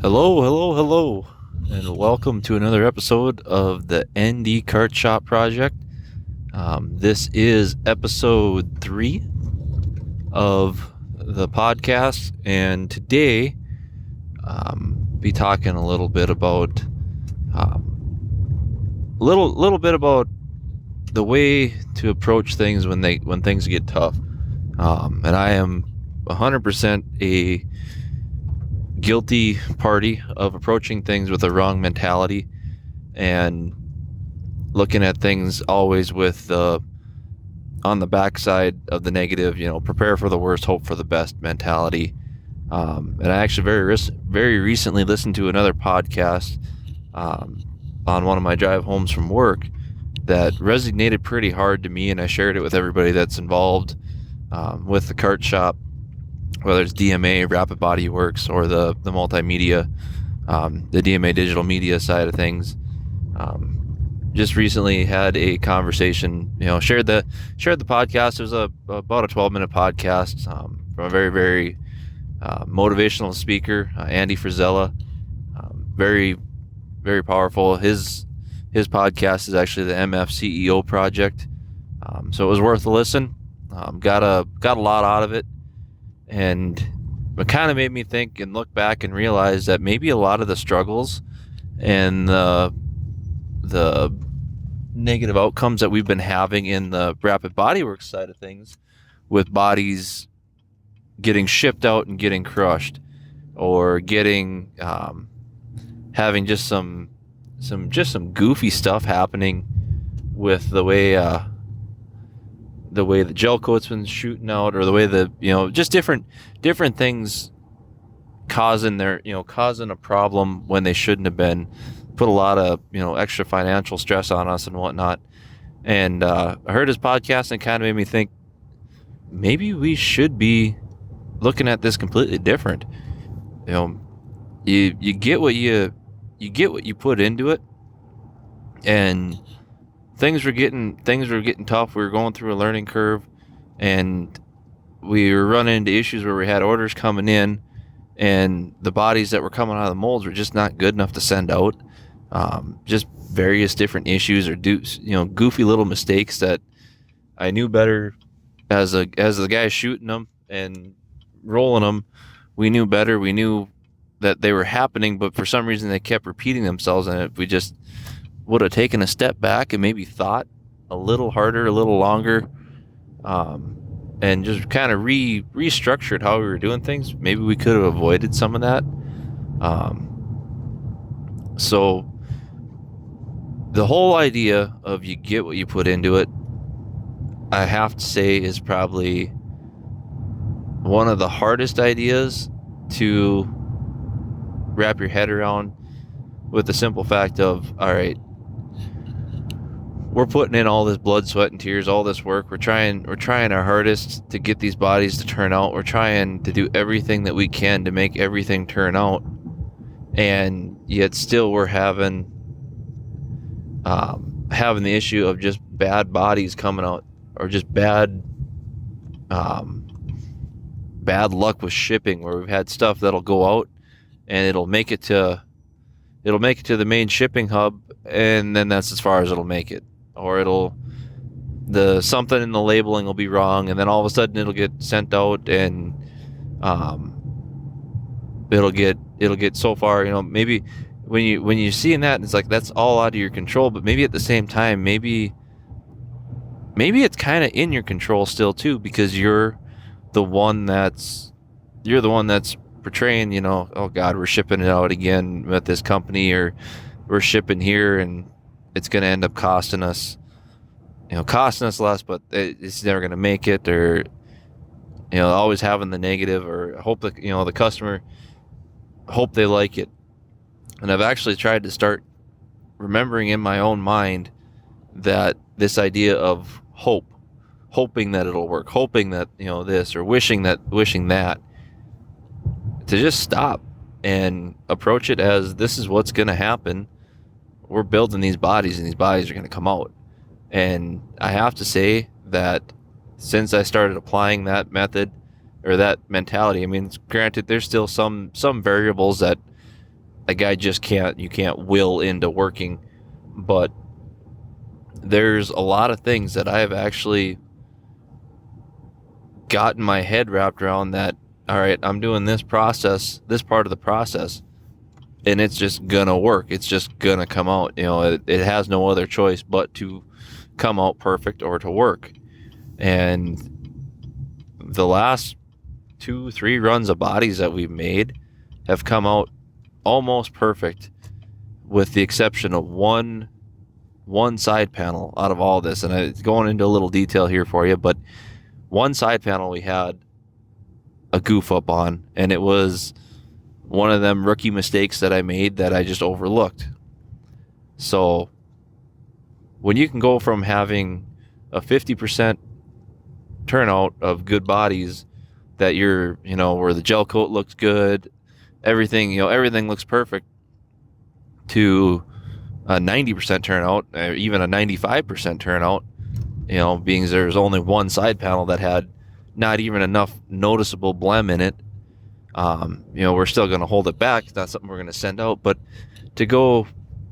Hello, hello, hello, and welcome to another episode of the ndkartshop project. This is episode 3 of the podcast, and today be talking a little bit about little bit about the way to approach things when things get tough. And I am 100% a guilty party of approaching things with the wrong mentality and looking at things always with on the backside of the negative, prepare for the worst, hope for the best mentality. And I actually very recently listened to another podcast on one of my drive homes from work that resonated pretty hard to me, and I shared it with everybody that's involved with the cart shop, whether it's DMA, Rapid Body Works, or the multimedia, the DMA digital media side of things. Just recently had a conversation, shared the podcast. It was about a 12-minute podcast from a very, very motivational speaker, Andy Frizella. Very, very powerful. His podcast is actually the MF CEO project. So it was worth a listen. Got a lot out of it, and it kind of made me think and look back and realize that maybe a lot of the struggles and the negative outcomes that we've been having in the Rapid Body Works side of things, with bodies getting shipped out and getting crushed, or getting having just some goofy stuff happening with the way the gel coat's been shooting out, or the way just different things causing a problem when they shouldn't have been. Put a lot of extra financial stress on us and whatnot. And I heard his podcast, and it kind of made me think maybe we should be looking at this completely different. You get what you put into it, and things were getting tough. We were going through a learning curve, and we were running into issues where we had orders coming in, and the bodies that were coming out of the molds were just not good enough to send out. Just various different issues, or goofy little mistakes that I knew better as the guy shooting them and rolling them. We knew better. We knew that they were happening, but for some reason they kept repeating themselves. And if we just would have taken a step back and maybe thought a little harder, a little longer, and just kind of restructured how we were doing things, maybe we could have avoided some of that. So the whole idea of you get what you put into it, I have to say, is probably one of the hardest ideas to wrap your head around, with the simple fact of, all right, we're putting in all this blood, sweat, and tears, all this work. We're trying our hardest to get these bodies to turn out. We're trying to do everything that we can to make everything turn out. And yet still we're having the issue of just bad bodies coming out, or just bad luck with shipping, where we've had stuff that'll go out and it'll make it to the main shipping hub, and then that's as far as it'll make it. Or something in the labeling will be wrong, and then all of a sudden it'll get sent out, and it'll get so far, maybe when you're seeing that, it's like that's all out of your control. But maybe at the same time, maybe it's kind of in your control still too, because you're the one that's portraying, oh God, we're shipping it out again with this company, or we're shipping here and it's going to end up costing us less, but it's never going to make it, or always having the negative, or hope that the customer hope they like it. And I've actually tried to start remembering in my own mind that this idea of hoping that it'll work, hoping that this, or wishing that, to just stop and approach it as, this is what's going to happen. We're building these bodies, and these bodies are going to come out. And I have to say that since I started applying that method, or that mentality, I mean, granted, there's still some variables that a guy just you can't will into working. But there's a lot of things that I've actually gotten my head wrapped around that, all right, I'm doing this process, this part of the process, and it's just gonna work. It's just gonna come out. It has no other choice but to come out perfect or to work. And the last 2-3 runs of bodies that we've made have come out almost perfect, with the exception of one side panel out of all this. And I'm going into a little detail here for you, but one side panel we had a goof up on, and it was one of them rookie mistakes that I made that I just overlooked. So when you can go from having a 50% turnout of good bodies that where the gel coat looks good, everything looks perfect, to a 90% turnout, or even a 95% turnout, being there's only one side panel that had not even enough noticeable blem in it. We're still going to hold it back. It's not something we're going to send out, but to go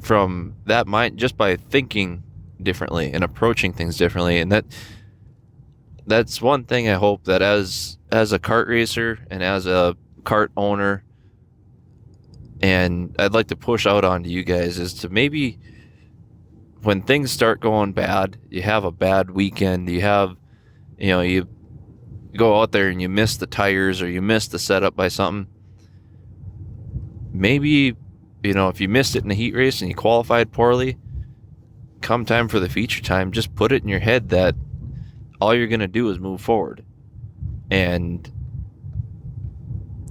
from that mind, just by thinking differently and approaching things differently, and that's one thing I hope that as a kart racer and as a kart owner, and I'd like to push out onto you guys, is to maybe, when things start going bad, you have a bad weekend, you go out there and you miss the tires or you miss the setup by something, maybe, if you missed it in the heat race and you qualified poorly, come time for the feature time, just put it in your head that all you're going to do is move forward and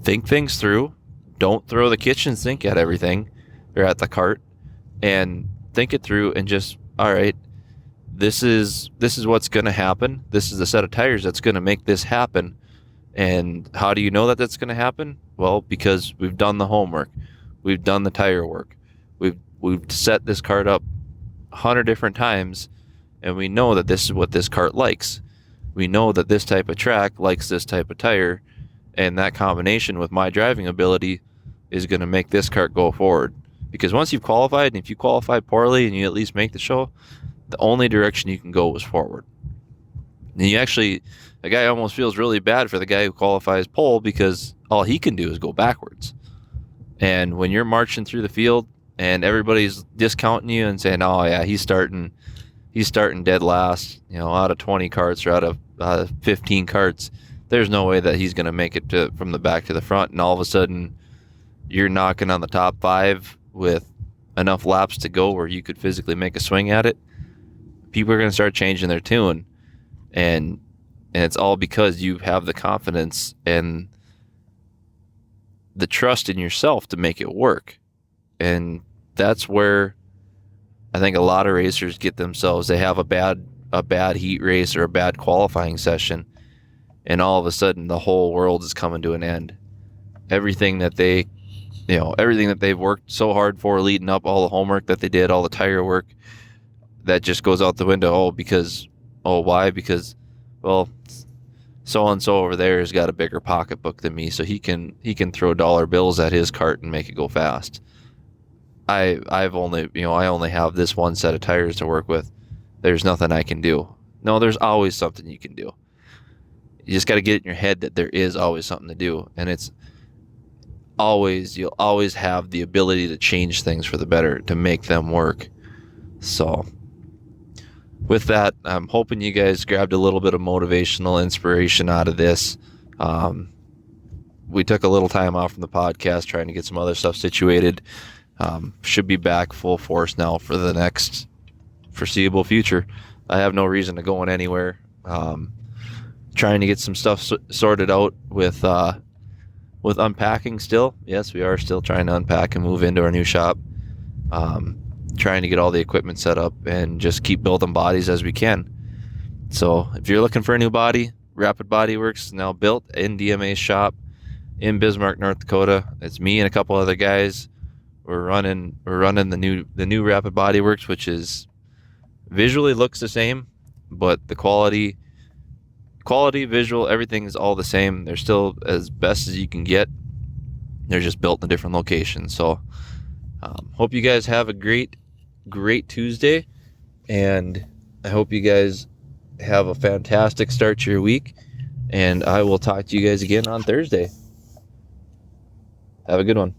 think things through. Don't throw the kitchen sink at everything or at the kart, and think it through and just, all right, this is what's going to happen. This is the set of tires that's going to make this happen. And how do you know that that's going to happen? Well, because we've done the homework. We've done the tire work. We've set this kart up 100 different times, and we know that this is what this kart likes. We know that this type of track likes this type of tire, and that combination with my driving ability is going to make this kart go forward. Because once you've qualified, and if you qualify poorly and you at least make the show, the only direction you can go is forward. And the guy almost feels really bad for the guy who qualifies pole, because all he can do is go backwards. And when you're marching through the field and everybody's discounting you and saying, oh yeah, he's starting dead last, out of 20 carts or out of 15 carts, there's no way that he's going to make it from the back to the front. And all of a sudden you're knocking on the top 5 with enough laps to go where you could physically make a swing at it. People are going to start changing their tune, and it's all because you have the confidence and the trust in yourself to make it work. And that's where I think a lot of racers get themselves. They have a bad heat race or a bad qualifying session, and all of a sudden the whole world is coming to an end. Everything that they've worked so hard for leading up, all the homework that they did, all the tire work, that just goes out the window. Why? Because, well, so-and-so over there has got a bigger pocketbook than me, so he can throw dollar bills at his cart and make it go fast. I only have this one set of tires to work with. There's nothing I can do. No, there's always something you can do. You just got to get it in your head that there is always something to do, and you'll always have the ability to change things for the better, to make them work. So with that, I'm hoping you guys grabbed a little bit of motivational inspiration out of this. We took a little time off from the podcast trying to get some other stuff situated. Should be back full force now for the next foreseeable future. I have no reason to go anywhere. Trying to get some stuff sorted out with unpacking still. Yes, we are still trying to unpack and move into our new shop. Trying to get all the equipment set up and just keep building bodies as we can. So if you're looking for a new body, Rapid Body Works is now built in DMA's shop in Bismarck, North Dakota. It's me and a couple other guys. We're running the new Rapid Body Works, which is visually looks the same, but the quality, visual, everything is all the same. They're still as best as you can get. They're just built in a different location. So hope you guys have a great Tuesday, and I hope you guys have a fantastic start to your week, and I will talk to you guys again on Thursday. Have a good one.